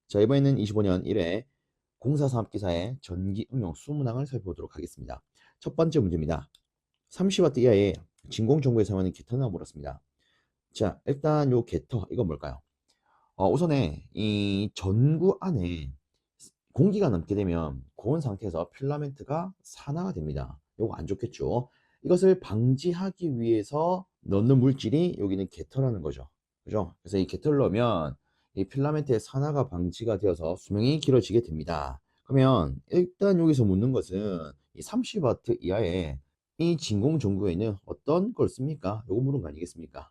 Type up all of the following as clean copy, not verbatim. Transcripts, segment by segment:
자, 이번에는 25년 1회 공사산업기사의 전기 응용 20문항을 살펴보도록 하겠습니다. 첫 번째 문제입니다. 30W 이하의 진공전구에 사용하는 게터나 물었습니다. 자, 일단 요 게터, 이건 뭘까요? 우선에 이 전구 안에 공기가 넘게 되면 고온 상태에서 필라멘트가 산화가 됩니다. 요거 안 좋겠죠. 이것을 방지하기 위해서 넣는 물질이 여기는 게터라는 거죠. 그죠? 그래서 이 게터를 넣으면 이 필라멘트의 산화가 방지가 되어서 수명이 길어지게 됩니다. 그러면 일단 여기서 묻는 것은 이 30W 이하의 이 진공 전구에는 어떤 걸 씁니까? 요거 물은 거 아니겠습니까?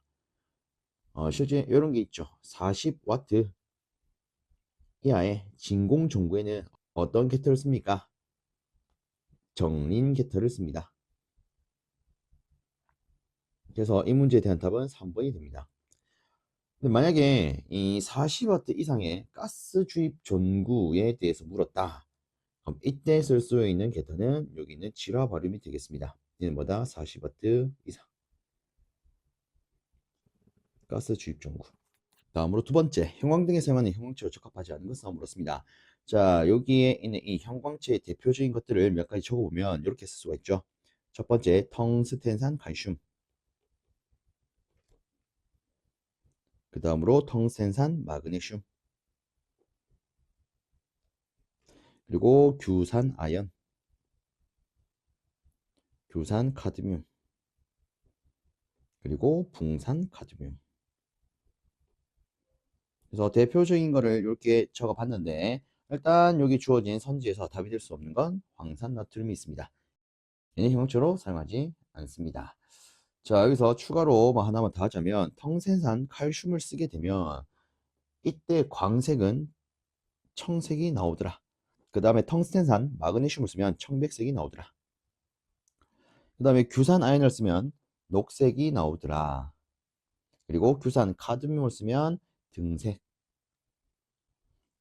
실제 이런 게 있죠. 40W 이하의 진공 전구에는 어떤 게터를 씁니까? 정린 게터를 씁니다. 그래서 이 문제에 대한 답은 3번이 됩니다. 근데 만약에 이 40W 이상의 가스 주입 전구에 대해서 물었다. 그럼 이때 쓸 수 있는 게터는 여기 있는 질화 발음이 되겠습니다. 이는 뭐다? 40W 이상 가스 주입 전구. 다음으로 두 번째, 형광등에 사용하는 형광체로 적합하지 않은 것은 물었습니다. 자, 여기에 있는 이 형광체의 대표적인 것들을 몇 가지 적어보면 이렇게 쓸 수가 있죠. 첫 번째, 텅스텐산 칼슘. 그 다음으로 텅스텐산 마그네슘. 그리고 규산 아연, 규산 카드뮴, 그리고 붕산 카드뮴. 그래서 대표적인 거를 이렇게 적어봤는데 일단 여기 주어진 선지에서 답이 될 수 없는 건 황산 나트륨이 있습니다. 얘는 형광체로 사용하지 않습니다. 자, 여기서 추가로 뭐 하나만 더 하자면 텅센산 칼슘을 쓰게 되면 이때 광색은 청색이 나오더라. 그 다음에 텅스텐산 마그네슘을 쓰면 청백색이 나오더라. 그 다음에 규산 아연을 쓰면 녹색이 나오더라. 그리고 규산 카드뮴을 쓰면 등색.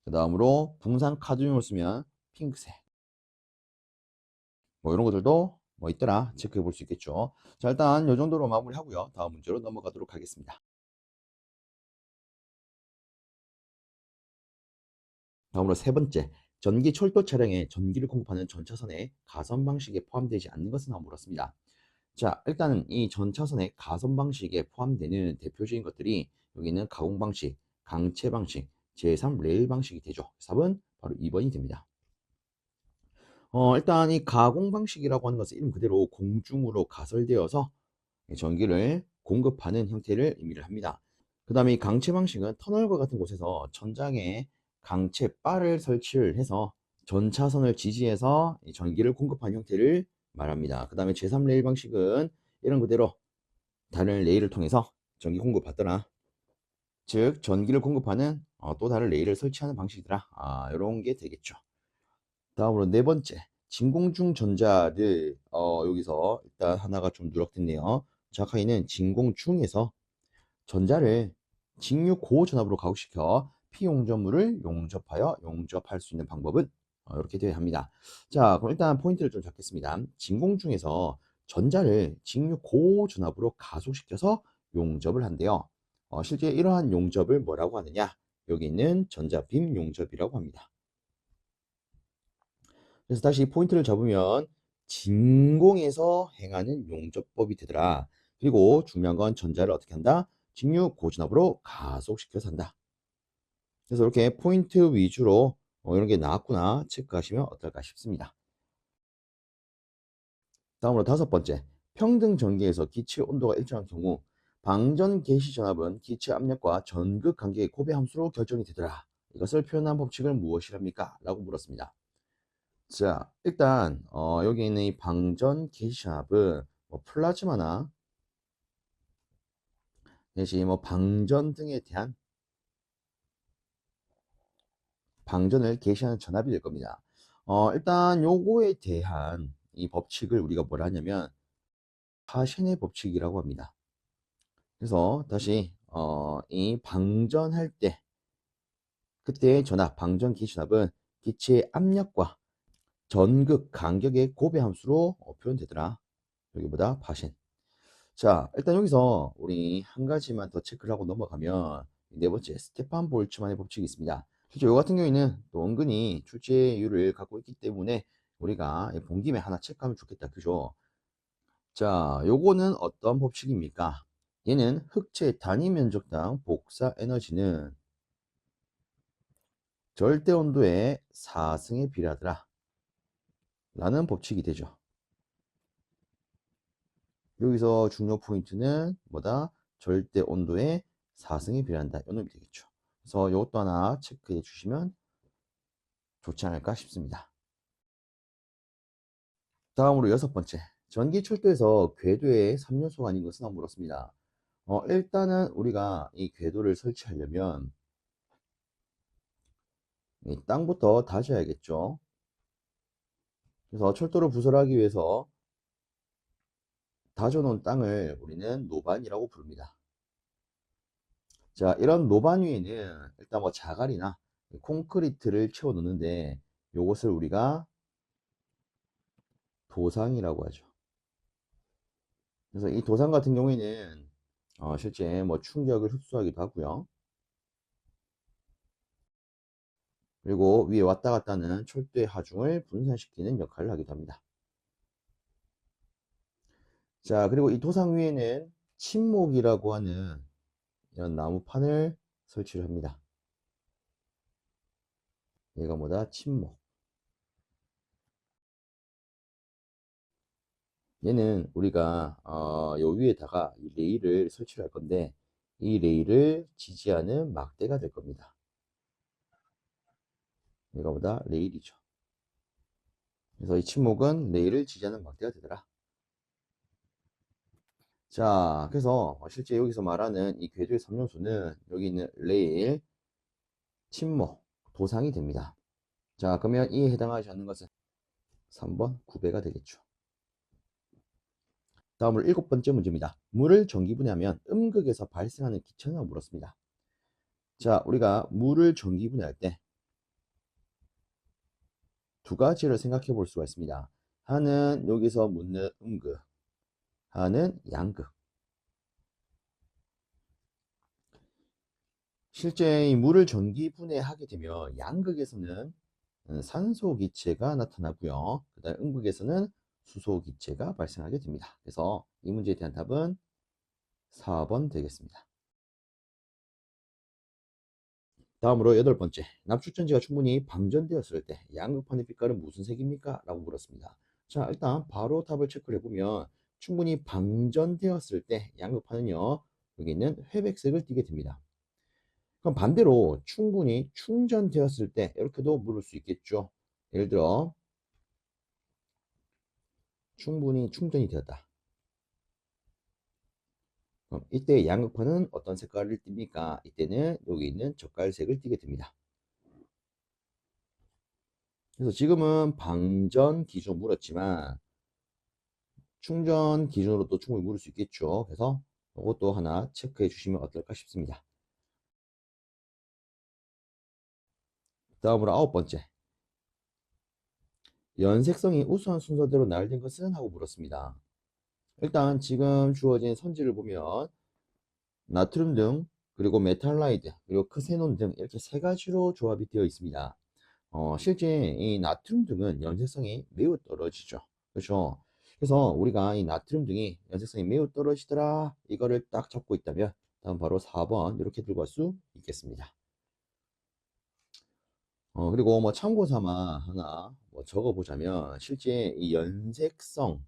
그 다음으로 붕산 카드뮴을 쓰면 핑크색. 뭐 이런 것들도 뭐 있더라 체크해 볼 수 있겠죠. 자, 일단 이 정도로 마무리하고요. 다음 문제로 넘어가도록 하겠습니다. 다음으로 세 번째, 전기 철도 차량에 전기를 공급하는 전차선에 가선 방식에 포함되지 않는 것은 물었습니다. 자, 일단은 이 전차선의 가선 방식에 포함되는 대표적인 것들이 여기는 가공 방식, 강체 방식, 제3 레일 방식이 되죠. 답은 바로 2번이 됩니다. 일단 이 가공 방식이라고 하는 것은 이름 그대로 공중으로 가설되어서 전기를 공급하는 형태를 의미를 합니다. 그 다음에 이 강체 방식은 터널과 같은 곳에서 천장에 강체 바를 설치를 해서 전차선을 지지해서 전기를 공급하는 형태를 말합니다. 그 다음에 제3레일 방식은 이런 그대로 다른 레일을 통해서 전기 공급받더라. 즉 전기를 공급하는 또 다른 레일을 설치하는 방식이더라. 이런 게 되겠죠. 다음으로 네 번째, 진공중 전자를 여기서 일단 하나가 좀 누락됐네요. 정확하게는 진공중에서 전자를 직류 고전압으로 가속시켜 피용접물을 용접하여 용접할 수 있는 방법은 이렇게 되어야 합니다. 자, 그럼 일단 포인트를 좀 잡겠습니다. 진공중에서 전자를 직류 고전압으로 가속시켜서 용접을 한대요. 실제 이러한 용접을 뭐라고 하느냐? 여기 있는 전자빔 용접이라고 합니다. 그래서 다시 포인트를 잡으면 진공에서 행하는 용접법이 되더라. 그리고 중요한 건 전자를 어떻게 한다? 직류 고전압으로 가속시켜서 한다. 그래서 이렇게 포인트 위주로 이런 게 나왔구나 체크하시면 어떨까 싶습니다. 다음으로 다섯 번째, 평등 전기에서 기체 온도가 일정한 경우 방전 개시 전압은 기체 압력과 전극 간격의 고배 함수로 결정이 되더라. 이것을 표현한 법칙을 무엇이랍니까? 라고 물었습니다. 자, 일단 여기 있는 이 방전 개시 전압은 뭐 플라즈마나 내지 뭐 방전 등에 대한 방전을 개시하는 전압이 될 겁니다. 일단 요거에 대한 이 법칙을 우리가 뭐라 하냐면 파신의 법칙이라고 합니다. 그래서 다시 이 방전할 때 그때의 전압, 방전 개시 전압은 기체의 압력과 전극 간격의 고배 함수로 표현되더라. 여기보다 파신. 자, 일단 여기서 우리 한 가지만 더 체크를 하고 넘어가면 네 번째 스테판 볼츠만의 법칙이 있습니다. 실제 요 같은 경우에는 또 은근히 출제율을 갖고 있기 때문에 우리가 본 김에 하나 체크하면 좋겠다. 그죠? 자, 요거는 어떤 법칙입니까? 얘는 흑체 단위 면적당 복사 에너지는 절대 온도의 4승에 비례하더라 라는 법칙이 되죠. 여기서 중요 포인트는 뭐다? 절대 온도의 4승에 비례한다. 이 놈이 되겠죠. 그래서 이것도 하나 체크해 주시면 좋지 않을까 싶습니다. 다음으로 여섯 번째. 전기철도에서 궤도의 3요소가 아닌 것은 한번 물었습니다. 일단은 우리가 이 궤도를 설치하려면 이 땅부터 다져야겠죠. 그래서 철도를 부설하기 위해서 다져놓은 땅을 우리는 노반이라고 부릅니다. 자, 이런 노반 위에는 일단 뭐 자갈이나 콘크리트를 채워 넣는데 요것을 우리가 도상이라고 하죠. 그래서 이 도상 같은 경우에는 실제 뭐 충격을 흡수하기도 하고요. 그리고 위에 왔다 갔다 하는 철도의 하중을 분산시키는 역할을 하기도 합니다. 자, 그리고 이 도상 위에는 침목이라고 하는 이런 나무판을 설치를 합니다. 얘가 뭐다? 침목. 얘는 우리가 요 위에다가 이 레일을 설치를 할 건데 이 레일을 지지하는 막대가 될 겁니다. 얘가 뭐다? 레일이죠. 그래서 이 침목은 레일을 지지하는 막대가 되더라. 자, 그래서 실제 여기서 말하는 이 궤도의 3요소는 여기 있는 레일, 침목, 도상이 됩니다. 자, 그러면 이에 해당하지 않는 것은 3번 구배가 되겠죠. 다음으로 일곱 번째 문제입니다. 물을 전기분해하면 음극에서 발생하는 기체는 물었습니다. 자, 우리가 물을 전기분해할 때 두 가지를 생각해 볼 수가 있습니다. 하나는 여기서 묻는 음극, 하나는 양극. 실제 이 물을 전기 분해하게 되면 양극에서는 산소 기체가 나타나고요. 그다음 음극에서는 수소 기체가 발생하게 됩니다. 그래서 이 문제에 대한 답은 4번 되겠습니다. 다음으로 여덟 번째. 납축전지가 충분히 방전되었을 때 양극판의 빛깔은 무슨 색입니까? 라고 물었습니다. 자, 일단 바로 답을 체크를 해보면 충분히 방전되었을 때 양극판은요, 여기 있는 회백색을 띠게 됩니다. 그럼 반대로 충분히 충전되었을 때 이렇게도 물을 수 있겠죠. 예를 들어 충분히 충전이 되었다. 그럼 이때 양극판은 어떤 색깔을 띱니까? 이때는 여기 있는 젓갈색을 띠게 됩니다. 그래서 지금은 방전 기준으로 물었지만 충전 기준으로도 충분히 물을 수 있겠죠. 그래서 이것도 하나 체크해 주시면 어떨까 싶습니다. 다음으로 아홉 번째. 연색성이 우수한 순서대로 나열된 것은? 하고 물었습니다. 일단 지금 주어진 선지를 보면 나트륨 등 그리고 메탈라이드 그리고 크세논 등 이렇게 세 가지로 조합이 되어 있습니다. 실제 이 나트륨 등은 연쇄성이 매우 떨어지죠. 그렇죠? 그래서 우리가 이 나트륨 등이 연쇄성이 매우 떨어지더라 이거를 딱 잡고 있다면 다음 바로 4번 이렇게 들고 갈 수 있겠습니다. 그리고 뭐 참고 삼아 하나 뭐 적어 보자면 실제 이 연색성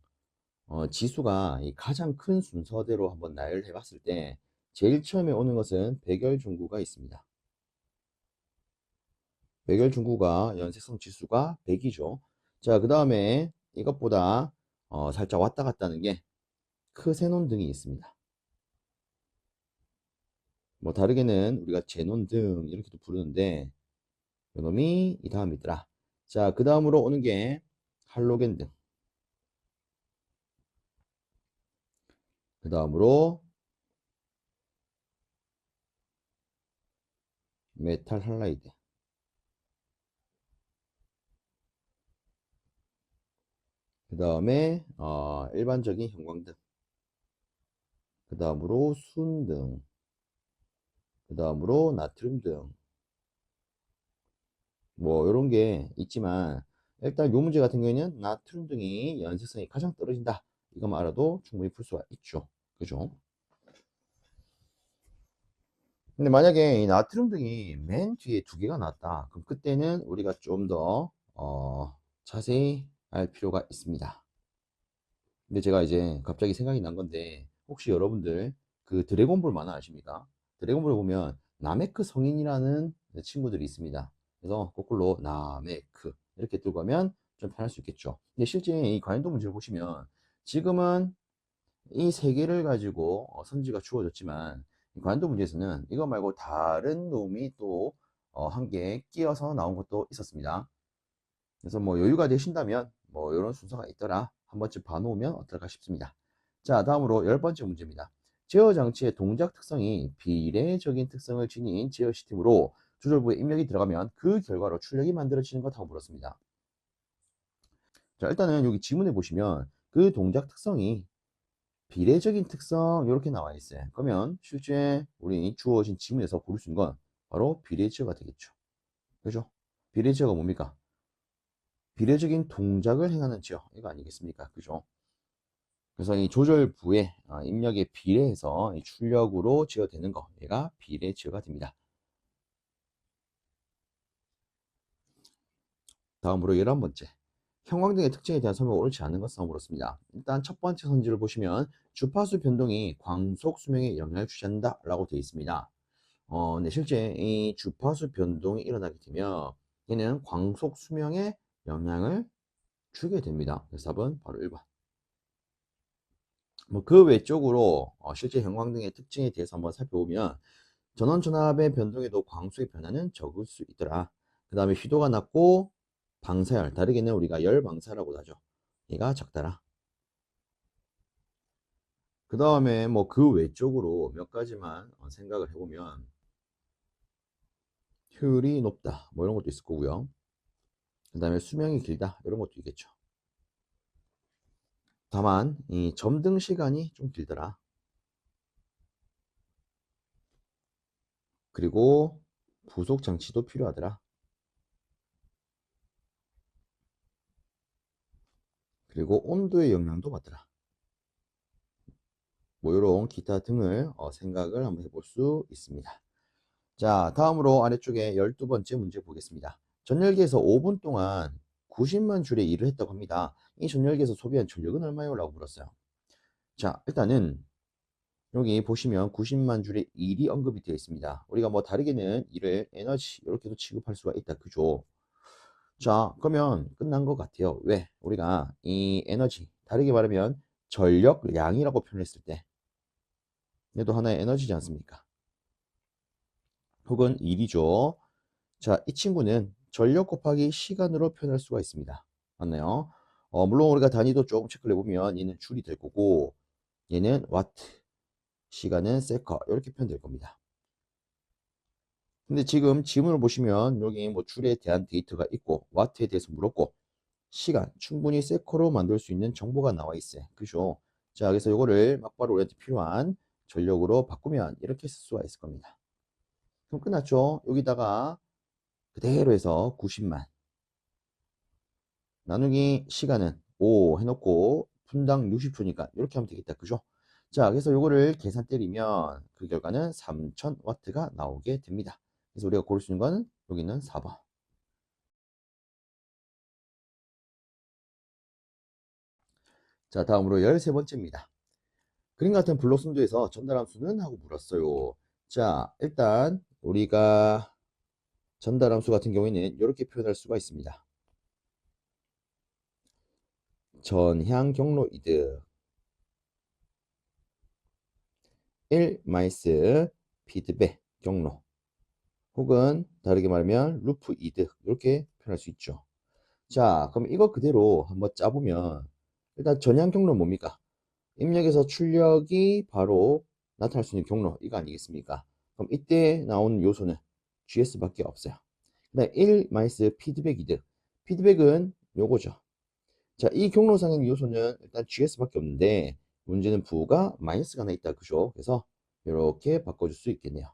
지수가 이 가장 큰 순서대로 한번 나열해 봤을 때 제일 처음에 오는 것은 백열중구가 있습니다. 백열중구가 연색성 지수가 100이죠. 자, 그 다음에 이것보다 살짝 왔다 갔다 하는 게 크세논 등이 있습니다. 뭐 다르게는 우리가 제논 등 이렇게도 부르는데 이놈이 이 다음이더라. 자, 그 다음으로 오는 게 할로겐 등. 그 다음으로 메탈 할라이드. 그 다음에 일반적인 형광등. 그 다음으로 순등. 그 다음으로 나트륨 등. 뭐 이런 게 있지만 일단 요 문제 같은 경우에는 나트륨 등이 연쇄성이 가장 떨어진다. 이것만 알아도 충분히 풀 수가 있죠. 그죠? 근데 만약에 이 나트륨 등이 맨 뒤에 두 개가 나왔다. 그럼 그때는 우리가 좀 더 자세히 알 필요가 있습니다. 근데 제가 이제 갑자기 생각이 난 건데 혹시 여러분들 그 드래곤볼 만화 아십니까? 드래곤볼 보면 나메크 성인이라는 친구들이 있습니다. 그래서 거꾸로 나메크 이렇게 들고 가면 좀 편할 수 있겠죠. 근데 실제 이 관련도 문제를 보시면 지금은 이 세 개를 가지고 선지가 주어졌지만 이 관련도 문제에서는 이거 말고 다른 놈이 또 한 개 끼어서 나온 것도 있었습니다. 그래서 뭐 여유가 되신다면 뭐 이런 순서가 있더라 한 번쯤 봐놓으면 어떨까 싶습니다. 자, 다음으로 10번째 문제입니다. 제어 장치의 동작 특성이 비례적인 특성을 지닌 제어 시스템으로 조절부에 입력이 들어가면 그 결과로 출력이 만들어지는 것 하고 물었습니다. 자, 일단은 여기 지문에 보시면 그 동작 특성이 비례적인 특성 이렇게 나와 있어요. 그러면 실제 우리 주어진 지문에서 고를 수 있는 건 바로 비례제어가 되겠죠. 그죠? 비례제어가 뭡니까? 비례적인 동작을 행하는 지어 이거 아니겠습니까? 그죠? 그래서 이 조절부에 입력에 비례해서 이 출력으로 지어되는 거 얘가 비례 지어가 됩니다. 다음으로 11번째. 형광등의 특징에 대한 설명이 옳지 않은 것을 물었습니다. 일단 첫 번째 선지를 보시면 주파수 변동이 광속 수명에 영향을 주지 않는다 라고 되어 있습니다. 근데 실제 이 주파수 변동이 일어나게 되면 얘는 광속 수명에 영향을 주게 됩니다. 그래서 답은 바로 1번. 뭐 그 외적으로 실제 형광등의 특징에 대해서 한번 살펴보면 전원 전압의 변동에도 광수의 변화는 적을 수 있더라. 그 다음에 휘도가 낮고 방사열, 다르게는 우리가 열 방사라고 하죠. 얘가 적더라. 그 다음에 뭐 그 외적으로 몇 가지만 생각을 해보면 효율이 높다. 뭐 이런 것도 있을 거고요. 그 다음에 수명이 길다. 이런 것도 있겠죠. 다만 이 점등 시간이 좀 길더라. 그리고 부속 장치도 필요하더라. 그리고 온도의 영향도 받더라. 뭐 이런 기타 등을 생각을 한번 해볼 수 있습니다. 자, 다음으로 아래쪽에 12번째 문제 보겠습니다. 전열기에서 5분 동안 90만 줄의 일을 했다고 합니다. 이 전열기에서 소비한 전력은 얼마요? 라고 물었어요. 자, 일단은 여기 보시면 90만 줄의 일이 언급이 되어 있습니다. 우리가 뭐 다르게는 일을 에너지 이렇게도 취급할 수가 있다. 그죠? 자, 그러면 끝난 것 같아요. 왜? 우리가 이 에너지, 다르게 말하면 전력량이라고 표현했을 때 얘도 하나의 에너지지 않습니까? 혹은 일이죠. 자, 이 친구는 전력 곱하기 시간으로 표현할 수가 있습니다. 맞나요? 물론 우리가 단위도 조금 체크를 해보면 얘는 줄이 될 거고 얘는 와트, 시간은 세커 이렇게 표현될 겁니다. 근데 지금 지문을 보시면 여기 뭐 줄에 대한 데이터가 있고 와트에 대해서 물었고 시간 충분히 세커로 만들 수 있는 정보가 나와 있어요. 그죠? 자, 그래서 이거를 막바로 우리한테 필요한 전력으로 바꾸면 이렇게 쓸 수가 있을 겁니다. 그럼 끝났죠? 여기다가 그대로 해서 90만 나누기 시간은 5 해놓고 분당 60초니까 이렇게 하면 되겠다. 그죠? 자, 그래서 요거를 계산 때리면 그 결과는 3000W가 나오게 됩니다. 그래서 우리가 고를 수 있는 거는 여기는 4번. 자, 다음으로 13번째입니다. 그림 같은 블록 순도에서 전달함 수는? 하고 물었어요. 자, 일단 우리가 전달함 수 같은 경우에는 이렇게 표현할 수가 있습니다. 전향 경로 이득 1 마이스 피드백 경로 혹은 다르게 말하면 루프 이득 이렇게 표현할 수 있죠. 자, 그럼 이거 그대로 한번 짜보면 일단 전향 경로는 뭡니까? 입력에서 출력이 바로 나타날 수 있는 경로 이거 아니겠습니까? 그럼 이때 나오는 요소는 GS밖에 없어요. 그다음 1 마이스 피드백 이득 피드백은 요거죠. 자, 이 경로상의 요소는 일단 GS밖에 없는데 문제는 부가 마이너스가 하나 있다. 그죠? 그래서 이렇게 바꿔줄 수 있겠네요.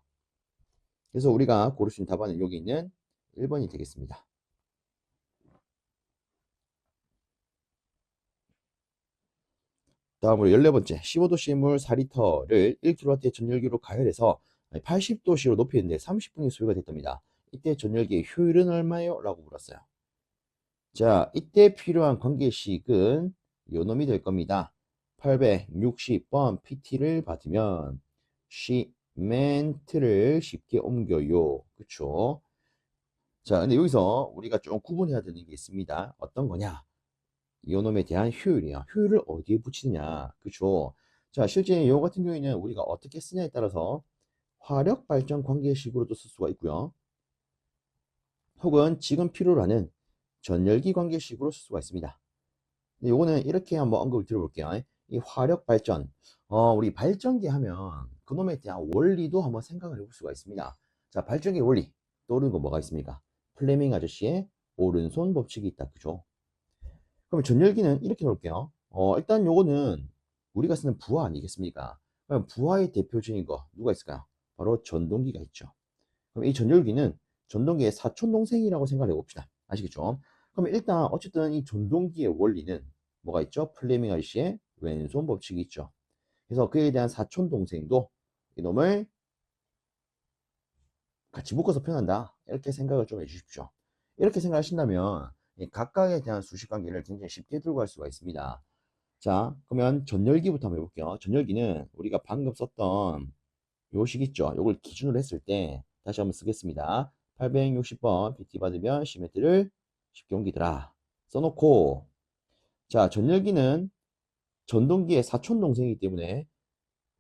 그래서 우리가 고를 수 있는 답안은 여기 있는 1번이 되겠습니다. 다음으로 14번째, 15도씨의 물 4리터를 1kW의 전열기로 가열해서 80도씨로 높이는데 30분이 소요가 됐답니다. 이때 전열기의 효율은 얼마예요? 라고 물었어요. 자, 이때 필요한 관계식은 요 놈이 될 겁니다. 860번 PT를 받으면 시멘트를 쉽게 옮겨요. 그쵸? 자, 근데 여기서 우리가 좀 구분해야 되는 게 있습니다. 어떤 거냐? 이놈에 대한 효율이요. 효율을 어디에 붙이느냐. 그쵸? 자, 실제 이거 같은 경우에는 우리가 어떻게 쓰냐에 따라서 화력 발전 관계식으로도 쓸 수가 있고요. 혹은 지금 필요로 하는 전열기 관계식으로 쓸 수가 있습니다. 요거는 이렇게 한번 언급을 드려볼게요. 이 화력 발전, 우리 발전기 하면 그놈에 대한 원리도 한번 생각을 해볼 수가 있습니다. 자, 발전기 원리 떠오르는 거 뭐가 있습니까? 플레밍 아저씨의 오른손 법칙이 있다. 그죠? 그럼 전열기는 이렇게 놓을게요. 일단 요거는 우리가 쓰는 부하 아니겠습니까? 그럼 부하의 대표적인 거 누가 있을까요? 바로 전동기가 있죠. 그럼 이 전열기는 전동기의 사촌 동생이라고 생각해 봅시다. 아시겠죠? 그럼 일단 어쨌든 이 전동기의 원리는 뭐가 있죠? 플레밍 아저씨의 왼손 법칙이 있죠. 그래서 그에 대한 사촌 동생도 이놈을 같이 묶어서 표현한다. 이렇게 생각을 좀 해주십시오. 이렇게 생각하신다면 이 각각에 대한 수식 관계를 굉장히 쉽게 들고 갈 수가 있습니다. 자, 그러면 전열기부터 한번 해볼게요. 전열기는 우리가 방금 썼던 요식 있죠. 요걸 기준으로 했을 때 다시 한번 쓰겠습니다. 860번 PT 받으면 시멘트를 쉽게 옮기더라. 써놓고, 자, 전열기는 전동기의 사촌 동생이기 때문에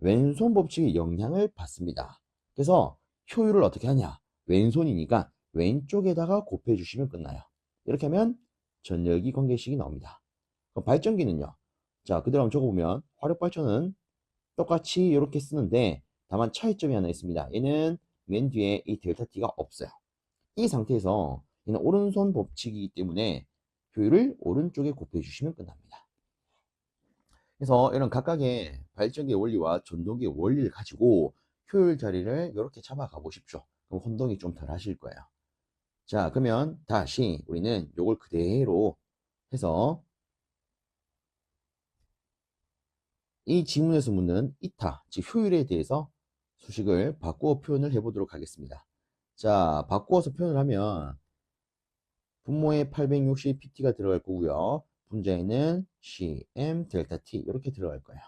왼손 법칙의 영향을 받습니다. 그래서 효율을 어떻게 하냐? 왼손이니까 왼쪽에다가 곱해 주시면 끝나요. 이렇게 하면 전열기 관계식이 나옵니다. 그럼 발전기는요. 자, 그대로 한번 적어보면 화력 발전은 똑같이 이렇게 쓰는데 다만 차이점이 하나 있습니다. 얘는 맨 뒤에 이 델타 T가 없어요. 이 상태에서 얘는 오른손 법칙이기 때문에 효율을 오른쪽에 곱해 주시면 끝납니다. 그래서 이런 각각의 발전기의 원리와 전동기의 원리를 가지고 효율 자리를 이렇게 잡아가 보십시오. 그럼 혼동이 좀 덜 하실 거예요. 자, 그러면 다시 우리는 이걸 그대로 해서 이 지문에서 묻는 이타, 즉 효율에 대해서 수식을 바꾸어 표현을 해보도록 하겠습니다. 자, 바꾸어서 표현을 하면 분모에 860 PT가 들어갈 거고요. 분자에는 CM 델타 T 이렇게 들어갈 거예요.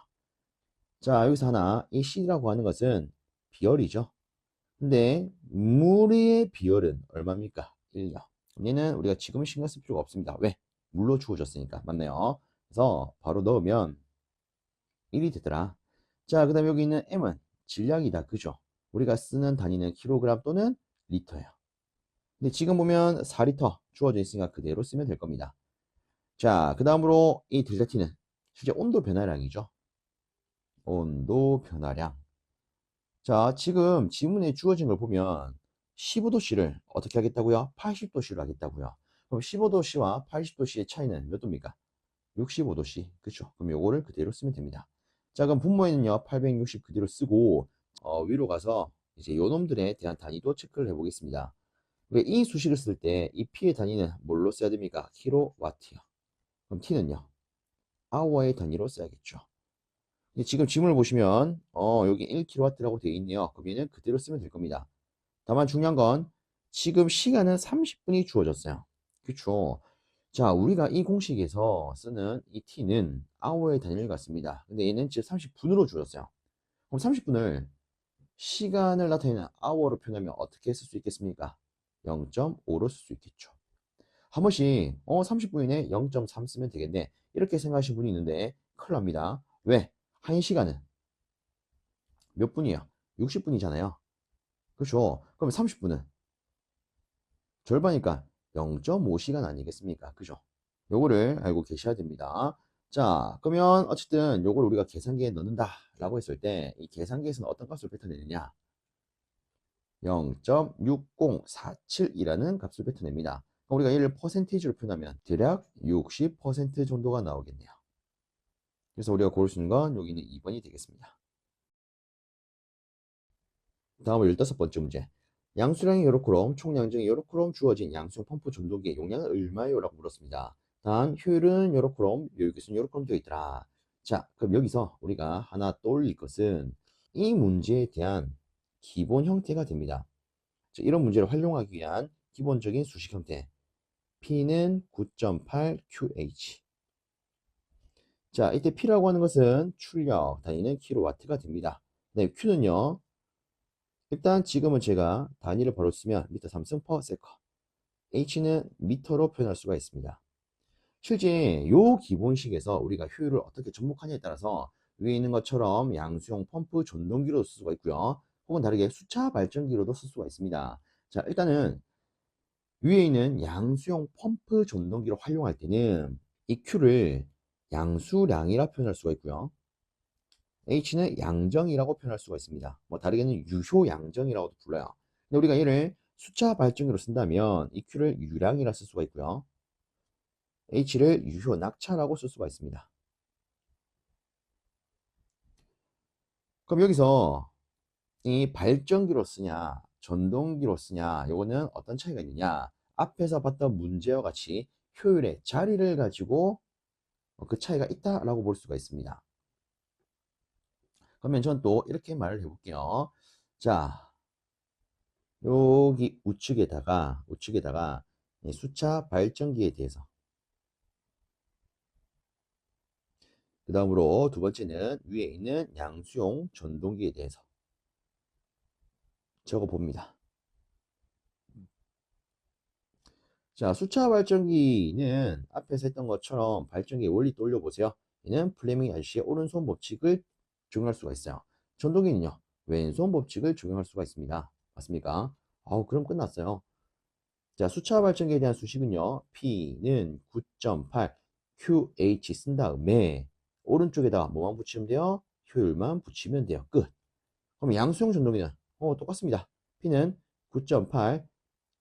자, 여기서 하나, 이 C라고 하는 것은 비열이죠. 근데 물의 비열은 얼마입니까? 1요. 얘는 우리가 지금 신경 쓸 필요가 없습니다. 왜? 물로 주어졌으니까. 맞나요? 그래서 바로 넣으면 1이 되더라. 자, 그 다음에 여기 있는 M은 질량이다. 그죠? 우리가 쓰는 단위는 킬로그램 또는 리터예요. 근데 지금 보면 4리터 주어져 있으니까 그대로 쓰면 될 겁니다. 자, 그 다음으로 이 델타 T는 실제 온도 변화량이죠. 온도 변화량. 자, 지금 지문에 주어진 걸 보면 15도씨를 어떻게 하겠다고요? 80도씨로 하겠다고요. 그럼 15도씨와 80도씨의 차이는 몇 도입니까? 65도씨. 그쵸? 그럼 요거를 그대로 쓰면 됩니다. 자, 그럼 분모에는요, 860 그대로 쓰고, 위로 가서 이제 요 놈들에 대한 단위도 체크를 해보겠습니다. 이 수식을 쓸 때 이 P의 단위는 뭘로 써야 됩니까? 킬로와트요. 그럼 T는요? 아워의 단위로 써야겠죠. 지금 지문을 보시면 여기 1kW라고 되어 있네요. 그럼 얘는 그대로 쓰면 될 겁니다. 다만 중요한 건 지금 시간은 30분이 주어졌어요. 그쵸? 자, 우리가 이 공식에서 쓰는 이 t는 hour의 단위를 갖습니다. 근데 얘는 지금 30분으로 주어졌어요. 그럼 30분을 시간을 나타내는 hour로 표현하면 어떻게 쓸 수 있겠습니까? 0.5로 쓸 수 있겠죠. 한 번씩 30분이네 0.3 쓰면 되겠네. 이렇게 생각하시는 분이 있는데 큰일 납니다. 왜? 1시간은 몇 분이야? 60분이잖아요. 그렇죠? 그럼 30분은 절반이니까 0.5시간 아니겠습니까? 그죠? 요거를 알고 계셔야 됩니다. 자, 그러면 어쨌든 요걸 우리가 계산기에 넣는다 라고 했을 때 이 계산기에서는 어떤 값을 뱉어내느냐? 0.6047이라는 값을 뱉어냅니다. 그럼 우리가 얘를 퍼센테이지로 표현하면 대략 60% 정도가 나오겠네요. 그래서 우리가 고를 수 있는 건 여기는 2번이 되겠습니다. 다음은 15번째 문제. 양수량의 요로크롬, 총량정의 요로크롬 주어진 양수용 펌프 전동기의 용량은 얼마요? 라고 물었습니다. 단 효율은 요로크롬, 요격수는 요로크롬 되어 있더라. 자, 그럼 여기서 우리가 하나 떠올릴 것은 이 문제에 대한 기본 형태가 됩니다. 자, 이런 문제를 활용하기 위한 기본적인 수식 형태. P는 9.8 QH. 자, 이때 P라고 하는 것은 출력 단위는 킬로와트가 됩니다. 네, Q는요. 일단 지금은 제가 단위를 바로 쓰면 미터 3승 퍼 세컨. H는 미터로 표현할 수가 있습니다. 실제 요 기본식에서 우리가 효율을 어떻게 접목하냐에 따라서 위에 있는 것처럼 양수용 펌프 전동기로도 쓸 수가 있고요. 혹은 다르게 수차 발전기로도 쓸 수가 있습니다. 자, 일단은 위에 있는 양수용 펌프 전동기로 활용할 때는 이 Q를 양수량이라 표현할 수가 있고요. H는 양정이라고 표현할 수가 있습니다. 뭐 다르게는 유효 양정이라고도 불러요. 근데 우리가 얘를 수차 발전기로 쓴다면 이 Q를 유량이라 쓸 수가 있고요. H를 유효 낙차라고 쓸 수가 있습니다. 그럼 여기서 이 발전기로 쓰냐, 전동기로 쓰냐, 요거는 어떤 차이가 있느냐? 앞에서 봤던 문제와 같이 효율의 자리를 가지고 그 차이가 있다라고 볼 수가 있습니다. 그러면 전 또 이렇게 말을 해볼게요. 자, 여기 우측에다가 이 수차 발전기에 대해서, 그 다음으로 두 번째는 위에 있는 양수용 전동기에 대해서 적어 봅니다. 자, 수차 발전기는 앞에서 했던 것처럼 발전기의 원리 떠올려보세요. 얘는 플레밍 아저씨의 오른손 법칙을 적용할 수가 있어요. 전동기는요, 왼손 법칙을 적용할 수가 있습니다. 맞습니까? 그럼 끝났어요. 자, 수차 발전기에 대한 수식은요, P는 9.8 QH 쓴 다음에 오른쪽에다가 뭐만 붙이면 돼요? 효율만 붙이면 돼요. 끝. 그럼 양수용 전동기는 똑같습니다. P는 9.8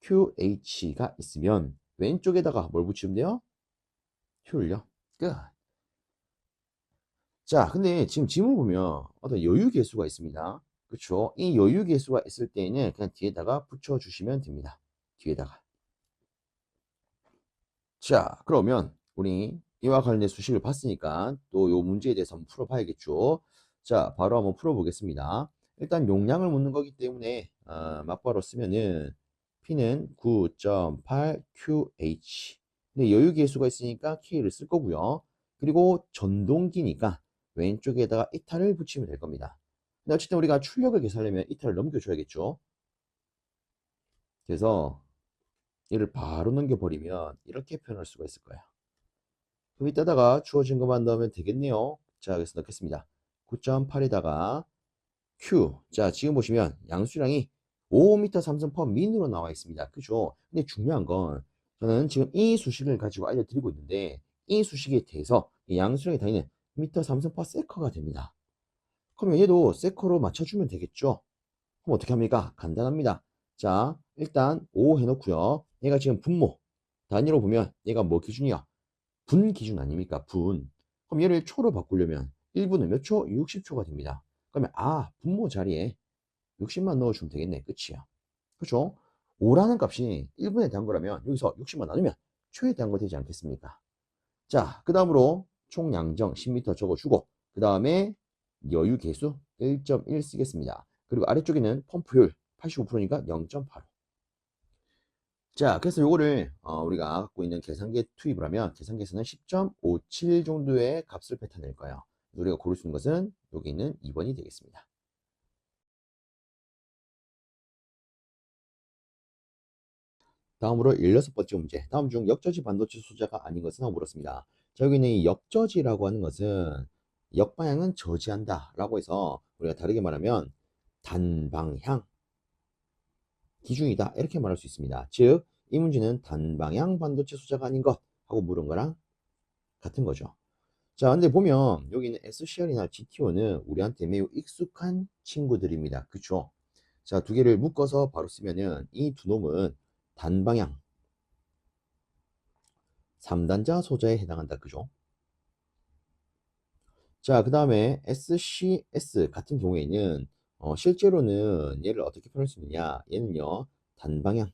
QH가 있으면 왼쪽에다가 뭘 붙이면 돼요? 효율요. 끝. 자, 근데 지금 지문을 보면 어떤 여유 계수가 있습니다. 그렇죠? 이 여유 계수가 있을 때에는 그냥 뒤에다가 붙여주시면 됩니다. 뒤에다가. 자, 그러면 우리 이와 관련된 수식을 봤으니까 또 요 문제에 대해서 한번 풀어봐야겠죠. 자, 바로 한번 풀어보겠습니다. 일단 용량을 묻는 거기 때문에 맞바로 쓰면은 P는 9.8 QH. 근데 여유 계수가 있으니까 K를 쓸 거고요. 그리고 전동기니까 왼쪽에다가 이탈을 붙이면 될 겁니다. 근데 어쨌든 우리가 출력을 계산하려면 이탈을 넘겨줘야겠죠. 그래서 얘를 바로 넘겨버리면 이렇게 표현할 수가 있을 거예요. 그럼 이따다가 주어진 것만 넣으면 되겠네요. 자, 그래서 넣겠습니다. 9.8에다가 Q. 자, 지금 보시면 양수량이 5m 3선 퍼 민으로 나와 있습니다. 그죠? 근데 중요한 건 저는 지금 이 수식을 가지고 알려드리고 있는데 이 수식에 대해서 이 양수량의 단위는 미터 3선 퍼 세커가 됩니다. 그러면 얘도 세커로 맞춰주면 되겠죠? 그럼 어떻게 합니까? 간단합니다. 자, 일단 5 해놓고요. 얘가 지금 분모 단위로 보면 얘가 뭐 기준이야? 분 기준 아닙니까? 분. 그럼 얘를 초로 바꾸려면 1분은 몇 초? 60초가 됩니다. 그러면 분모 자리에 60만 넣어주면 되겠네. 끝이야. 그렇죠? 5라는 값이 1분에 대한 거라면 여기서 60만 나누면 초에 대한 거 되지 않겠습니까? 자, 그 다음으로 총 양정 10m 적어주고 그 다음에 여유 계수 1.1 쓰겠습니다. 그리고 아래쪽에는 펌프율 85%니까 0.85. 자, 그래서 요거를 우리가 갖고 있는 계산기에 투입을 하면 계산기에서는 10.57 정도의 값을 뱉어낼 거예요. 우리가 고를 수 있는 것은 여기 있는 2번이 되겠습니다. 다음으로 16번째 문제. 다음 중 역저지 반도체 소자가 아닌 것은? 하고 물었습니다. 자, 여기 있는 이 역저지라고 하는 것은 역방향은 저지한다 라고 해서 우리가 다르게 말하면 단방향 기준이다 이렇게 말할 수 있습니다. 즉, 이 문제는 단방향 반도체 소자가 아닌 것 하고 물은 거랑 같은 거죠. 자, 근데 보면 여기는 SCR이나 GTO는 우리한테 매우 익숙한 친구들입니다. 그쵸? 자, 두 개를 묶어서 바로 쓰면은 이 두 놈은 단방향 3단자 소자에 해당한다. 그죠? 자, 그 다음에 SCS 같은 경우에는 실제로는 얘를 어떻게 표현할 수 있느냐? 얘는요, 단방향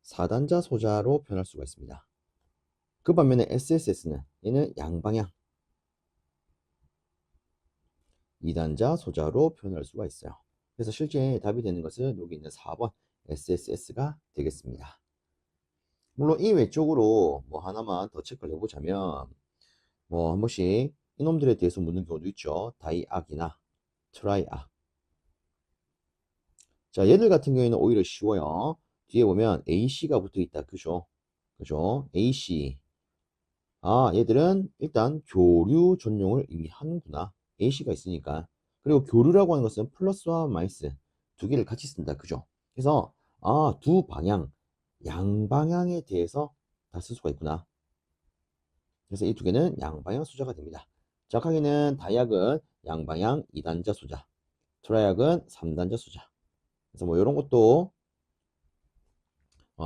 4단자 소자로 표현할 수가 있습니다. 그 반면에 SSS는 얘는 양방향 2단자 소자로 표현할 수가 있어요. 그래서 실제 답이 되는 것은 여기 있는 4번 SSS가 되겠습니다. 물론 이 외적으로 뭐 하나만 더 체크를 해보자면 뭐 한 번씩 이놈들에 대해서 묻는 경우도 있죠. 다이악이나 트라이악. 자, 얘들 같은 경우에는 오히려 쉬워요. 뒤에 보면 AC가 붙어 있다. 그죠? 그죠? AC. 아, 얘들은 일단 교류 전용을 이미 하는구나. AC가 있으니까. 그리고 교류라고 하는 것은 플러스와 마이너스 두 개를 같이 쓴다. 그죠? 그래서 아, 두 방향, 양방향에 대해서 다 쓸 수가 있구나. 그래서 이 두 개는 양방향 소자가 됩니다. 정확하게는 다이악은 양방향 2단자 소자, 트라이악은 3단자 소자. 그래서 뭐 이런 것도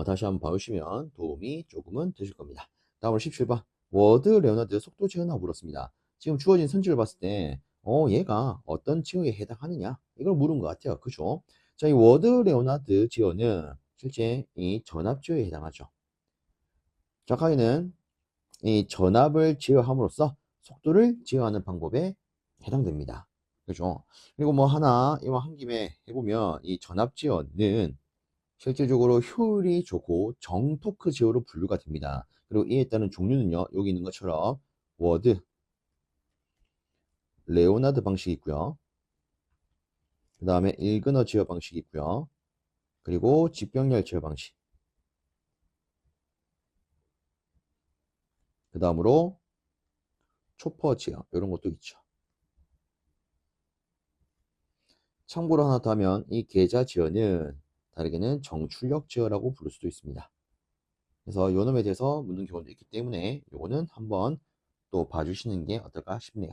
다시 한번 봐주시면 도움이 조금은 되실 겁니다. 다음으로 17번. 워드 레오나드 속도 제어나 물었습니다. 지금 주어진 선지를 봤을 때, 얘가 어떤 지어에 해당하느냐? 이걸 물은 것 같아요. 그죠? 자, 이 워드 레오나드 지어는 실제 이 전압 지어에 해당하죠. 정확하게는 이 전압을 제어함으로써 속도를 제어하는 방법에 해당됩니다. 그죠? 그리고 뭐 하나, 이와 한 김에 해보면 이 전압 제어는 실질적으로 효율이 좋고 정토크 제어로 분류가 됩니다. 그리고 이에 따른 종류는요, 여기 있는 것처럼 워드, 레오나드 방식이 있고요. 그 다음에 일그너 제어 방식이 있고요. 그리고 직병렬 제어 방식. 그 다음으로 초퍼 제어, 이런 것도 있죠. 참고로 하나 더 하면 이 계좌 제어는 다르게는 정출력 제어라고 부를 수도 있습니다. 그래서 요 놈에 대해서 묻는 경우도 있기 때문에 요거는 한번 또 봐주시는 게 어떨까 싶네요.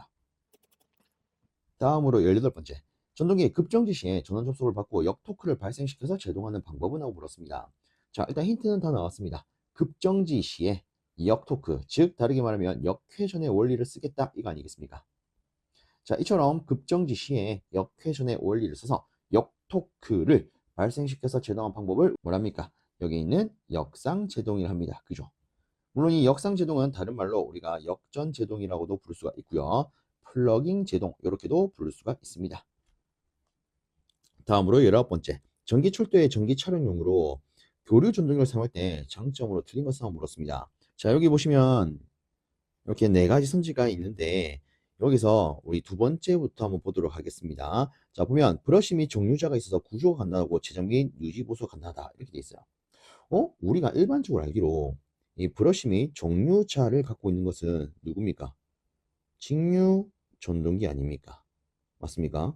다음으로 18번째. 전동기의 급정지 시에 전원 접속을 받고 역토크를 발생시켜서 제동하는 방법은? 하고 물었습니다. 자, 일단 힌트는 다 나왔습니다. 급정지 시에 역토크, 즉 다르게 말하면 역회전의 원리를 쓰겠다, 이거 아니겠습니까? 자, 이처럼 급정지 시에 역회전의 원리를 써서 역토크를 발생시켜서 제동한 방법을 뭐랍니까? 여기 있는 역상제동이라 합니다. 그죠? 물론 이 역상제동은 다른 말로 우리가 역전제동이라고도 부를 수가 있고요. 플러깅 제동, 이렇게도 부를 수가 있습니다. 다음으로 19번째. 전기 철도의 전기 촬영용으로 교류 전동기를 사용할 때 장점으로 틀린 것을 한번 물었습니다. 자, 여기 보시면 이렇게 네 가지 선지가 있는데 여기서 우리 두 번째부터 한번 보도록 하겠습니다. 자, 보면 브러쉬 및 정류자가 있어서 구조가 간단하고 재정 및 유지 보수가 간단하다, 이렇게 돼 있어요. 우리가 일반적으로 알기로 이 브러쉬 및 정류자를 갖고 있는 것은 누굽니까? 직류 전동기 아닙니까? 맞습니까?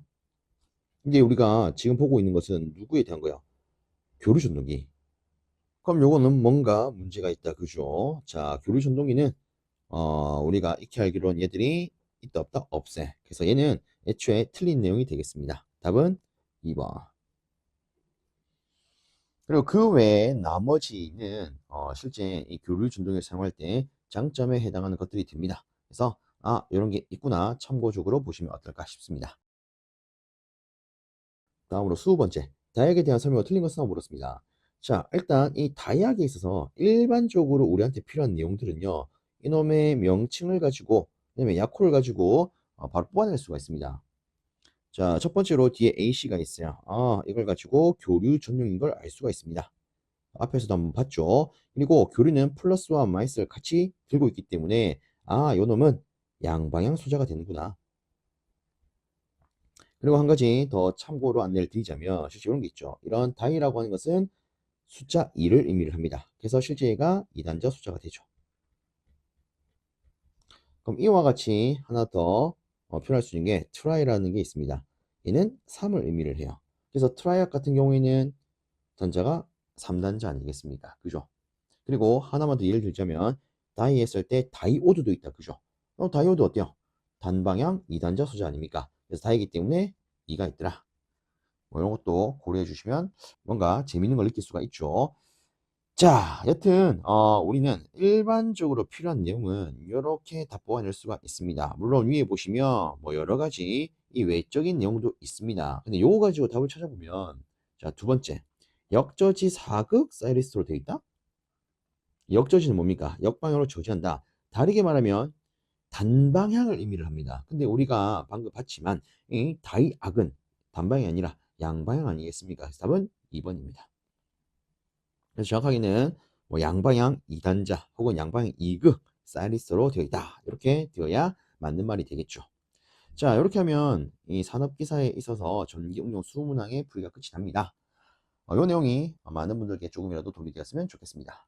근데 우리가 지금 보고 있는 것은 누구에 대한 거야? 교류 전동기. 그럼 요거는 뭔가 문제가 있다. 그죠? 자, 교류 전동기는 우리가 익히 알기로는 얘들이 있다 없다 없애. 그래서 얘는 애초에 틀린 내용이 되겠습니다. 답은 2번. 그리고 그 외에 나머지는 실제 이 교류 전동기를 사용할 때 장점에 해당하는 것들이 됩니다. 그래서 이런 게 있구나, 참고적으로 보시면 어떨까 싶습니다. 다음으로 20번째. 다이악에 대한 설명을 틀린 것은? 하고 물었습니다. 자, 일단 이 다이악에 있어서 일반적으로 우리한테 필요한 내용들은요, 이놈의 명칭을 가지고, 그다음에 약호를 가지고 바로 뽑아낼 수가 있습니다. 자, 첫 번째로 뒤에 AC가 있어요. 이걸 가지고 교류 전용인 걸 알 수가 있습니다. 앞에서도 한번 봤죠. 그리고 교류는 플러스와 마이너스를 같이 들고 있기 때문에 요 놈은 양방향 소자가 되는구나. 그리고 한 가지 더 참고로 안내를 드리자면 실제 이런 게 있죠. 이런 다이라고 하는 것은 숫자 2를 의미를 합니다. 그래서 실제 얘가 2단자 숫자가 되죠. 그럼 이와 같이 하나 더 표현할 수 있는 게 try라는 게 있습니다. 얘는 3을 의미를 해요. 그래서 try 같은 경우에는 단자가 3단자 아니겠습니까? 그죠? 그리고 하나만 더 예를 들자면 다이 했을 때 다이오드도 있다. 그죠? 다이오드 어때요? 단방향 2단자 소자 아닙니까? 그래서 다이기 때문에 2가 있더라. 뭐 이런 것도 고려해 주시면 뭔가 재밌는 걸 느낄 수가 있죠. 자, 여튼 우리는 일반적으로 필요한 내용은 이렇게 다 뽑아낼 수가 있습니다. 물론 위에 보시면 뭐 여러 가지 이 외적인 내용도 있습니다. 근데 요거 가지고 답을 찾아보면, 자, 두 번째, 역저지 4극 사이리스트로 되어 있다? 역저지는 뭡니까? 역방향으로 저지한다. 다르게 말하면 단방향을 의미를 합니다. 근데 우리가 방금 봤지만 이 다이악은 단방향이 아니라 양방향 아니겠습니까? 그래서 답은 2번입니다. 그래서 정확하게는 뭐 양방향 2단자 혹은 양방향 2극 사이리스로 되어 있다. 이렇게 되어야 맞는 말이 되겠죠. 자, 이렇게 하면 이 산업기사에 있어서 전기 응용 수문항의 풀이가 끝이 납니다. 이 내용이 많은 분들께 조금이라도 도움이 되었으면 좋겠습니다.